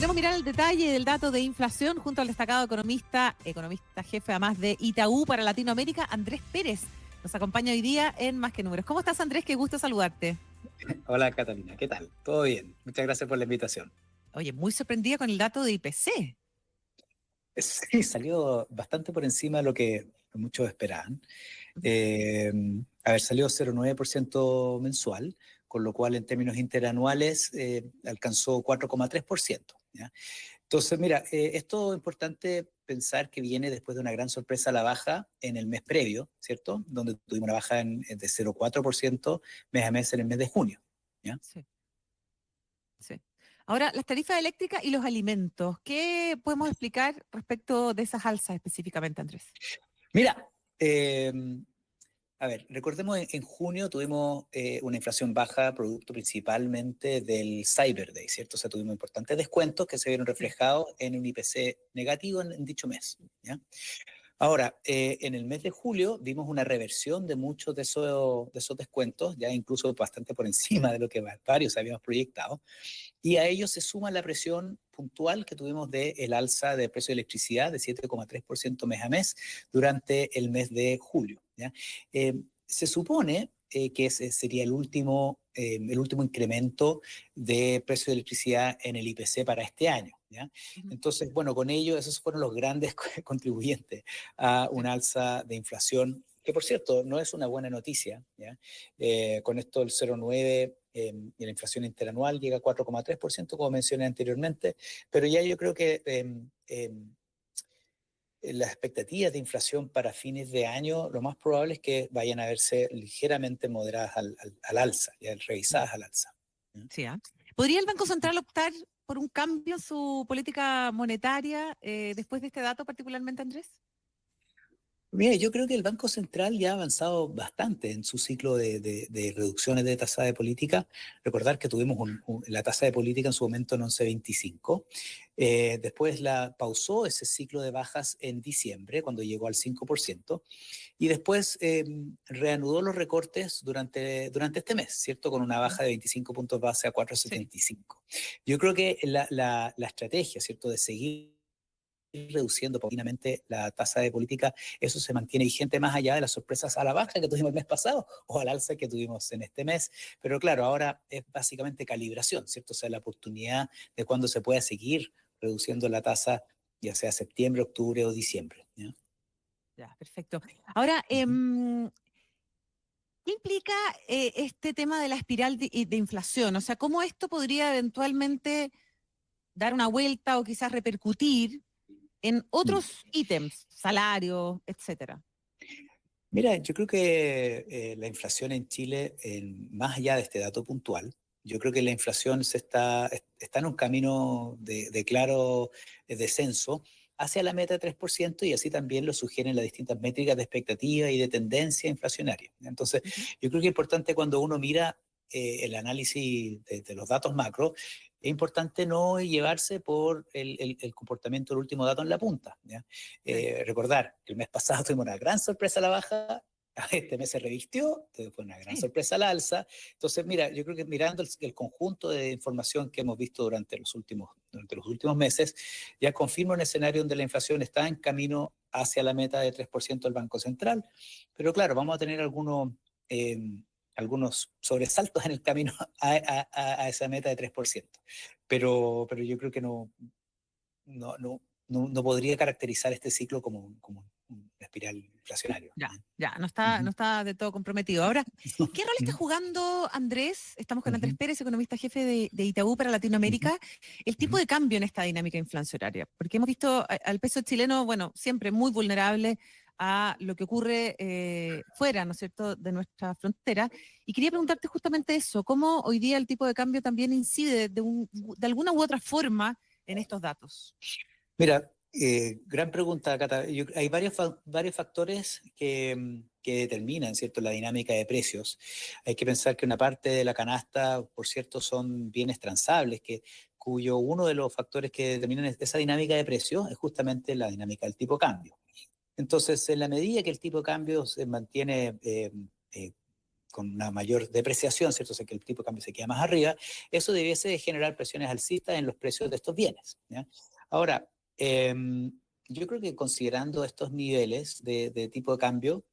Queremos mirar el detalle del dato de inflación junto al destacado economista jefe además de Itaú para Latinoamérica, Andrés Pérez. Nos acompaña hoy día en Más que Números. ¿Cómo estás, Andrés? Qué gusto saludarte. Hola Catalina, ¿qué tal? ¿Todo bien? Muchas gracias por la invitación. Oye, muy sorprendida con el dato de IPC. Sí, salió bastante por encima de lo que muchos esperaban. Eh, Salió 0,9% mensual, con lo cual en términos interanuales alcanzó 4,3%. ¿Ya? Entonces, mira, esto es importante pensar que viene después de una gran sorpresa a la baja en el mes previo, ¿cierto? Donde tuvimos una baja de 0,4% mes a mes en el mes de junio. ¿Ya? Sí, sí. Ahora, las tarifas eléctricas y los alimentos. ¿Qué podemos explicar respecto de esas alzas específicamente, Andrés? Mira, recordemos en junio tuvimos una inflación baja, producto principalmente del Cyber Day, ¿cierto? O sea, tuvimos importantes descuentos que se vieron Sí. reflejados en un IPC negativo en dicho mes, ¿ya? Ahora, en el mes de julio vimos una reversión de muchos de esos descuentos, ya incluso bastante por encima de lo que varios habíamos proyectado, y a ello se suma la presión puntual que tuvimos del alza de precio de electricidad de 7,3% mes a mes durante el mes de julio. ¿Ya? Se supone que ese sería el último incremento de precio de electricidad en el IPC para este año. ¿Ya? Ujú. Entonces, bueno, con ello esos fueron los grandes contribuyentes a Sí. una alza de inflación, que por cierto no es una buena noticia. ¿Ya? Con esto el 0,9 y la inflación interanual llega a 4,3%, como mencioné anteriormente, pero ya yo creo que las expectativas de inflación para fines de año, lo más probable es que vayan a verse ligeramente moderadas al alza, ya Ya. revisadas al alza. ¿Ya? Sí, ¿ah? ¿Podría el Banco Central optar por un cambio en su política monetaria después de este dato particularmente, Andrés? Mira, yo creo que el Banco Central ya ha avanzado bastante en su ciclo de reducciones de tasa de política. Recordar que tuvimos la tasa de política en su momento en 11,25. Después pausó ese ciclo de bajas en diciembre, cuando llegó al 5%. Y después reanudó los recortes durante este mes, ¿cierto? Con una Ujú. baja de 25 puntos base a Sí. 4,75. Yo creo que la estrategia, ¿cierto? De seguir reduciendo paulatinamente la tasa de política, eso se mantiene vigente más allá de las sorpresas a la baja que tuvimos el mes pasado o al alza que tuvimos en este mes. Pero claro, ahora es básicamente calibración, ¿cierto? O sea, la oportunidad de cuándo se pueda seguir reduciendo la tasa, ya sea septiembre, octubre o diciembre. ¿Ya? Ya, perfecto. Ahora, Ujú. ¿qué implica este tema de la espiral de inflación? O sea, ¿cómo esto podría eventualmente dar una vuelta o quizás repercutir en Mm. otros ítems, salarios, etcétera? Mira, yo creo que la inflación en Chile, más allá de este dato puntual, yo creo que la inflación está en un camino de claro descenso hacia la meta de 3% y así también lo sugieren las distintas métricas de expectativa y de tendencia inflacionaria. Entonces, Ujú. yo creo que es importante cuando uno mira el análisis de los datos macro, es importante no llevarse por el comportamiento del último dato en la punta. ¿Ya? Sí. Recordar que el mes pasado tuvimos una gran sorpresa a la baja, este mes se revirtió, fue una gran Sí. sorpresa al alza. Entonces, mira, yo creo que mirando el conjunto de información que hemos visto durante los últimos meses, ya confirma un escenario donde la inflación está en camino hacia la meta de 3% del Banco Central. Pero claro, vamos a tener algunos sobresaltos en el camino a esa meta de 3%. Pero yo creo que no podría caracterizar este ciclo como una espiral inflacionario. Ya, ¿No? ya, no Ujú. está de todo comprometido. Ahora, ¿qué rol está Ujú. jugando Andrés? Estamos con Andrés Ujú. Pérez, economista jefe de Itaú para Latinoamérica, el tipo Ujú. de cambio en esta dinámica inflacionaria. Porque hemos visto al peso chileno, bueno, siempre muy vulnerable a lo que ocurre fuera, ¿no es cierto?, de nuestra frontera. Y quería preguntarte justamente eso, ¿cómo hoy día el tipo de cambio también incide de alguna u otra forma en estos datos? Mira, gran pregunta, Cata. Hay varios factores que determinan, ¿cierto?, la dinámica de precios. Hay que pensar que una parte de la canasta, por cierto, son bienes transables, cuyo uno de los factores que determinan esa dinámica de precios es justamente la dinámica del tipo de cambio. Entonces, en la medida que el tipo de cambio se mantiene con una mayor depreciación, ¿cierto? O sea, que el tipo de cambio se queda más arriba, eso debiese generar presiones alcistas en los precios de estos bienes, ¿ya? Ahora, yo creo que considerando estos niveles de tipo de cambio,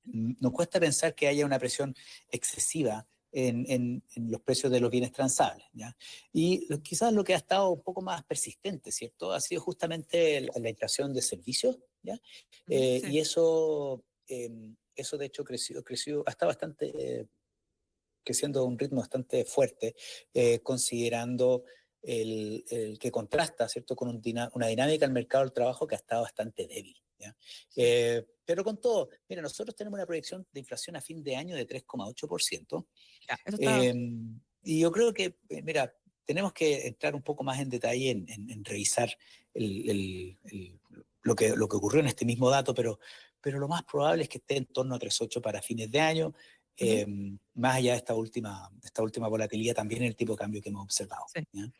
nos cuesta pensar que haya una presión excesiva en los precios de los bienes transables, ¿ya? Y quizás lo que ha estado un poco más persistente, ¿cierto? Ha sido justamente la inflación de servicios, ¿ya? Sí. Y eso de hecho creció hasta bastante, creciendo a un ritmo bastante fuerte, considerando el que contrasta, ¿cierto?, con una dinámica del mercado del trabajo que ha estado bastante débil, ¿ya? Sí. Pero con todo, mira, nosotros tenemos una proyección de inflación a fin de año de 3,8%. Ya, eso está. eh, y yo creo que, mira, tenemos que entrar un poco más en detalle en revisar lo que ocurrió en este mismo dato, pero lo más probable es que esté en torno a 3,8 para fines de año, Ujú, eh, más allá de esta última volatilidad también en el tipo de cambio que hemos observado, sí. ¿ya?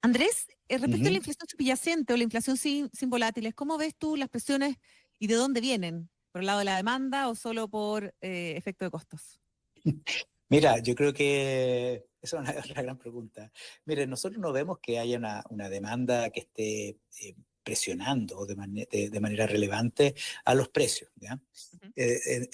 Andrés, respecto a la Ujú. inflación subyacente o la inflación sin volátiles, ¿cómo ves tú las presiones y de dónde vienen? ¿Por el lado de la demanda o solo por efecto de costos? Mira, yo creo que esa es una, otra gran pregunta. Mire, nosotros no vemos que haya una demanda que esté presionando de manera relevante a los precios, ¿ya? Ujú,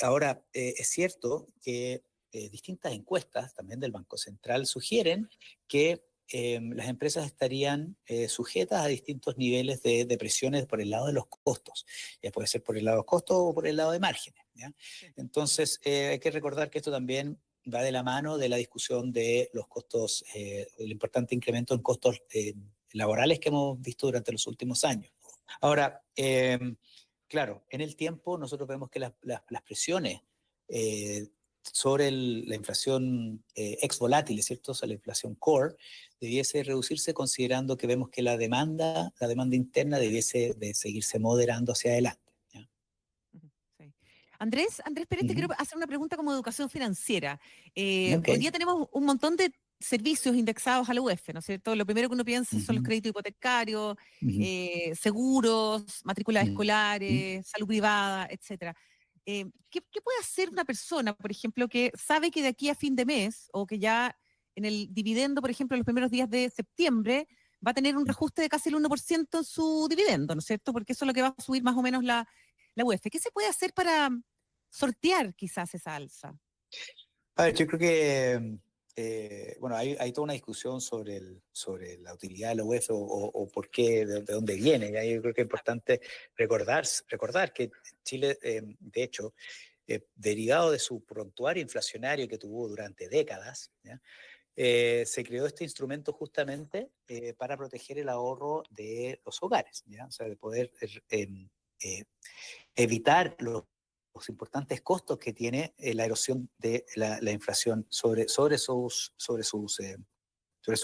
Ahora, es cierto que distintas encuestas, también del Banco Central, sugieren que las empresas estarían sujetas a distintos niveles de presiones por el lado de los costos. Ya puede ser por el lado de los costos o por el lado de márgenes, ¿ya? sí. Entonces, hay que recordar que esto también va de la mano de la discusión de los costos, el importante incremento en costos laborales que hemos visto durante los últimos años. Ahora, claro, en el tiempo nosotros vemos que las presiones eh, sobre la inflación ex volátil, ¿cierto? O sea, la inflación core, debiese reducirse considerando que vemos que la demanda interna debiese de seguirse moderando hacia adelante, ¿ya? Ujú, sí. Andrés Pérez, te quiero Ujú. hacer una pregunta como educación financiera. Ok. Hoy día tenemos un montón de servicios indexados a la UEF, ¿no es cierto? Lo primero que uno piensa son los Ujú, créditos hipotecarios, ujú, seguros, matrículas ujú. escolares, salud privada, etcétera. ¿Qué puede hacer una persona, por ejemplo, que sabe que de aquí a fin de mes o que ya en el dividendo, por ejemplo, en los primeros días de septiembre, va a tener un reajuste de casi el 1% en su dividendo, ¿no es cierto? Porque eso es lo que va a subir más o menos la UEF? ¿Qué se puede hacer para sortear quizás esa alza? A ver, yo creo que, bueno, hay toda una discusión sobre la utilidad de la UEF o por qué, de dónde viene. ¿Ya? Yo creo que es importante recordar que Chile, de hecho, derivado de su prontuario inflacionario que tuvo durante décadas, ¿ya? Se creó este instrumento justamente para proteger el ahorro de los hogares, ¿ya? O sea, de poder eh, evitar los importantes costos que tiene la erosión de la inflación sobre sus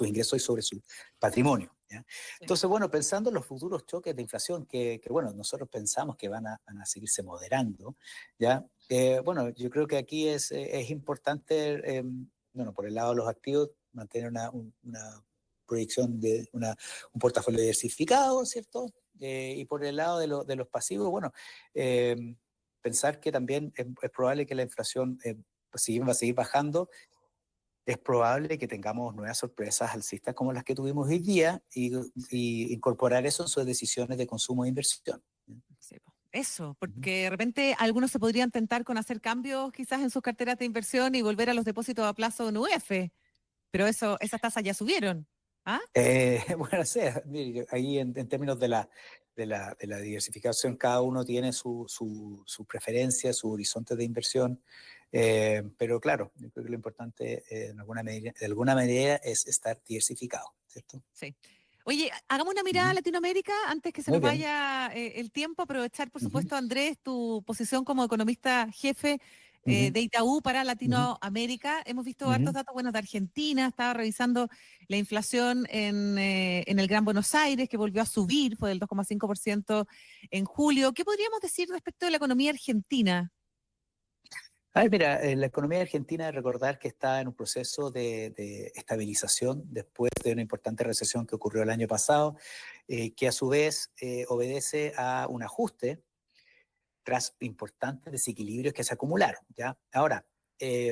ingresos y sobre su patrimonio, ¿ya? Sí. Entonces, bueno, pensando en los futuros choques de inflación bueno, nosotros pensamos que van a seguirse moderando, ¿ya? Bueno, yo creo que aquí es importante, bueno, por el lado de los activos, mantener una proyección de un portafolio diversificado, ¿cierto? Y por el lado de los pasivos, bueno, eh, pensar que también es probable que la inflación va a seguir bajando. Es probable que tengamos nuevas sorpresas alcistas como las que tuvimos hoy día y incorporar eso en sus decisiones de consumo e inversión. Sí, po. Eso, Ujú. porque de repente algunos se podrían tentar con hacer cambios quizás en sus carteras de inversión y volver a los depósitos a plazo en UF, pero esas tasas ya subieron. ¿Ah? Bueno, sí, mire, ahí en términos de la diversificación, cada uno tiene su preferencia, su horizonte de inversión, pero claro, yo creo que lo importante de alguna manera es estar diversificado, ¿cierto? Sí. Oye, hagamos una mirada a Ujú. Latinoamérica antes que se Muy nos bien. vaya el tiempo. Aprovechar, por Ujú, supuesto, Andrés, tu posición como economista jefe ujú, de Itaú para ujú, Latinoamérica. Hemos visto hartos ujú. datos buenos de Argentina. Estaba revisando la inflación en el Gran Buenos Aires, que volvió a subir, fue del 2,5% en julio. ¿Qué podríamos decir respecto de la economía argentina? A ver, mira, la economía argentina, recordar que está en un proceso de estabilización después de una importante recesión que ocurrió el año pasado, que a su vez obedece a un ajuste tras importantes desequilibrios que se acumularon, ¿ya? Ahora,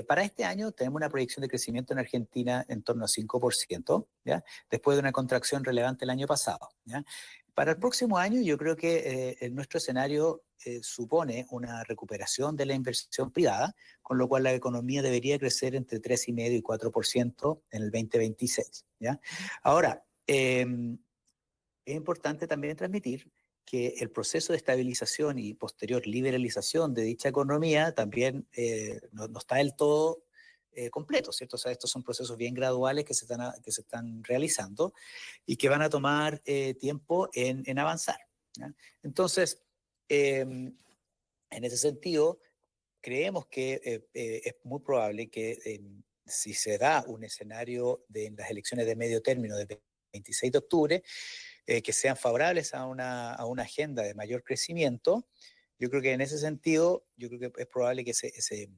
para este año tenemos una proyección de crecimiento en Argentina en torno a 5%, ¿ya? Después de una contracción relevante el año pasado, ¿ya? Para el próximo año yo creo que nuestro escenario supone una recuperación de la inversión privada, con lo cual la economía debería crecer entre 3,5% y 4% en el 2026, ¿ya? Ahora, es importante también transmitir que el proceso de estabilización y posterior liberalización de dicha economía también no está del todo completo, ¿cierto? O sea, estos son procesos bien graduales que se están realizando y que van a tomar tiempo en avanzar, ¿ya? Entonces, en ese sentido, creemos que es muy probable que si se da un escenario en las elecciones de medio término del 26 de octubre, que sean favorables a una agenda de mayor crecimiento, yo creo que en ese sentido, yo creo que es probable que ese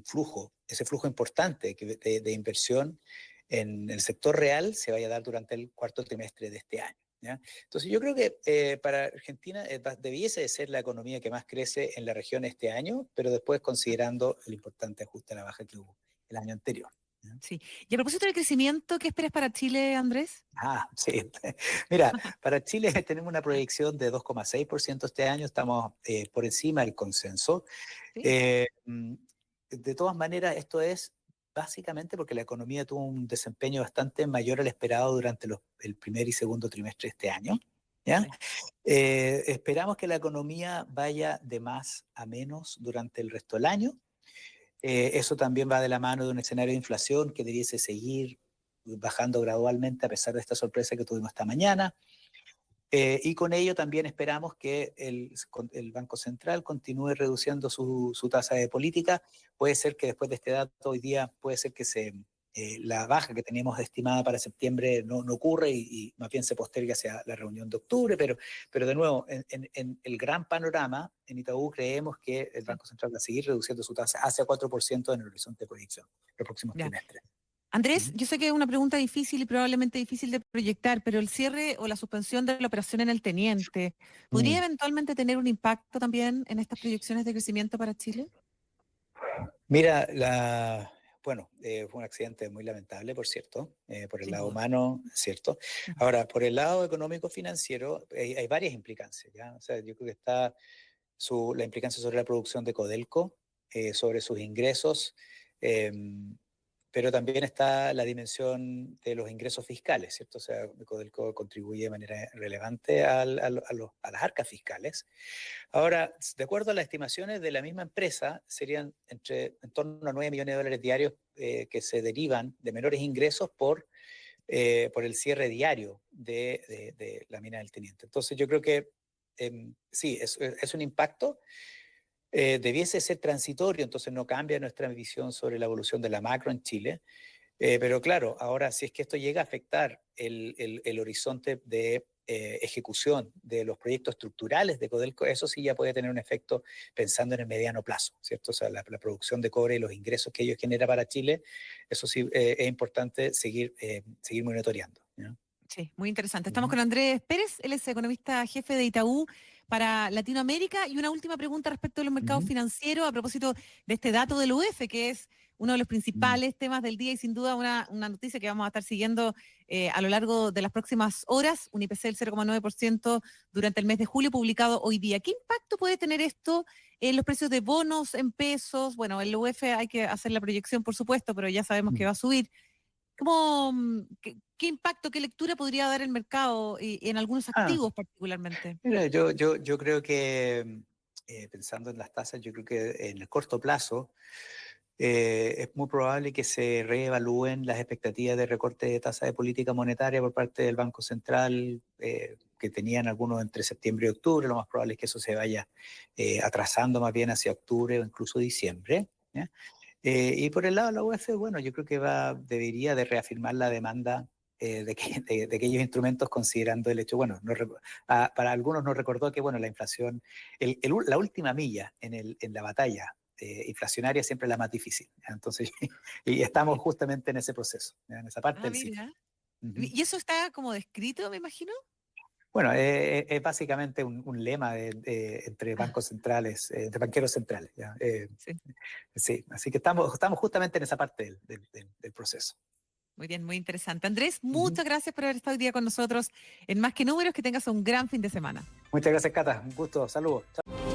flujo importante de inversión en el sector real se vaya a dar durante el cuarto trimestre de este año, ¿ya? Entonces yo creo que para Argentina debiese de ser la economía que más crece en la región este año, pero después considerando el importante ajuste a la baja que hubo el año anterior, ¿ya? Sí. Y a propósito del crecimiento, ¿qué esperas para Chile, Andrés? Sí. Mira, para Chile tenemos una proyección de 2,6% este año, estamos por encima del consenso. Sí. Eh, de todas maneras, esto es básicamente porque la economía tuvo un desempeño bastante mayor al esperado durante el primer y segundo trimestre de este año, ¿ya? Sí. Esperamos que la economía vaya de más a menos durante el resto del año. Eso también va de la mano de un escenario de inflación que debiese seguir bajando gradualmente a pesar de esta sorpresa que tuvimos esta mañana. Y con ello también esperamos que el Banco Central continúe reduciendo su tasa de política. Puede ser que después de este dato hoy día, puede ser que la baja que teníamos estimada para septiembre no ocurre y más bien se postergue hacia la reunión de octubre, pero de nuevo, en el gran panorama, en Itaú creemos que el Sí. Banco Central va a seguir reduciendo su tasa hacia 4% en el horizonte de proyección los próximos Ya. trimestres. Andrés, Ujú. yo sé que es una pregunta difícil y probablemente difícil de proyectar, pero el cierre o la suspensión de la operación en el Teniente, ¿podría Mm. eventualmente tener un impacto también en estas proyecciones de crecimiento para Chile? Mira, bueno, fue un accidente muy lamentable, por cierto, por el Sin lado duda. humano, ¿cierto? Ujú. Ahora, por el lado económico-financiero, hay varias implicancias, ¿ya? O sea, yo creo que está la implicancia sobre la producción de Codelco, sobre sus ingresos, eh, pero también está la dimensión de los ingresos fiscales, ¿cierto? O sea, Codelco contribuye de manera relevante a las arcas fiscales. Ahora, de acuerdo a las estimaciones de la misma empresa, serían en torno a 9 millones de dólares diarios que se derivan de menores ingresos por el cierre diario de la mina del Teniente. Entonces, yo creo que sí, es un impacto. Debiese ser transitorio, entonces no cambia nuestra visión sobre la evolución de la macro en Chile. Pero claro, ahora si es que esto llega a afectar el horizonte de ejecución de los proyectos estructurales de Codelco, eso sí ya puede tener un efecto pensando en el mediano plazo, ¿cierto? O sea, la producción de cobre y los ingresos que ello genera para Chile, eso sí es importante seguir monitoreando, ¿ya? Sí, muy interesante. Estamos Ujú. con Andrés Pérez, él es economista jefe de Itaú para Latinoamérica. Y una última pregunta respecto de los mercados Ujú. financieros a propósito de este dato del UF, que es uno de los Mm. principales temas del día y sin duda una noticia que vamos a estar siguiendo a lo largo de las próximas horas. Un IPC del 0,9% durante el mes de julio publicado hoy día. ¿Qué impacto puede tener esto en los precios de bonos en pesos? Bueno, el UF hay que hacer la proyección, por supuesto, pero ya sabemos que Mm. va a subir. ¿Cómo, qué impacto, qué lectura podría dar el mercado y en algunos Ah, activos particularmente? Mira, yo creo que pensando en las tasas, yo creo que en el corto plazo es muy probable que se reevalúen las expectativas de recorte de tasa de política monetaria por parte del Banco Central, que tenían algunos entre septiembre y octubre. Lo más probable es que eso se vaya atrasando más bien hacia octubre o incluso diciembre, ¿ya? Y por el lado de la UEF, bueno, yo creo que debería de reafirmar la demanda de aquellos instrumentos, considerando el hecho, bueno, para algunos nos recordó que, bueno, la inflación, la última milla en la batalla inflacionaria siempre es la más difícil, ¿ya? Entonces, y estamos Sí. justamente en ese proceso, ¿ya? En esa parte Ah, del ciclo. mira. Ujú. ¿Y eso está como descrito, me imagino? Bueno, es básicamente un lema entre bancos centrales, entre banqueros centrales. ¿Ya? Sí. Sí, así que estamos justamente en esa parte del proceso. Muy bien, muy interesante. Andrés, Ujú. muchas gracias por haber estado hoy día con nosotros en Más que Números. Que tengas un gran fin de semana. Muchas gracias, Cata. Un gusto. Saludos. Chao.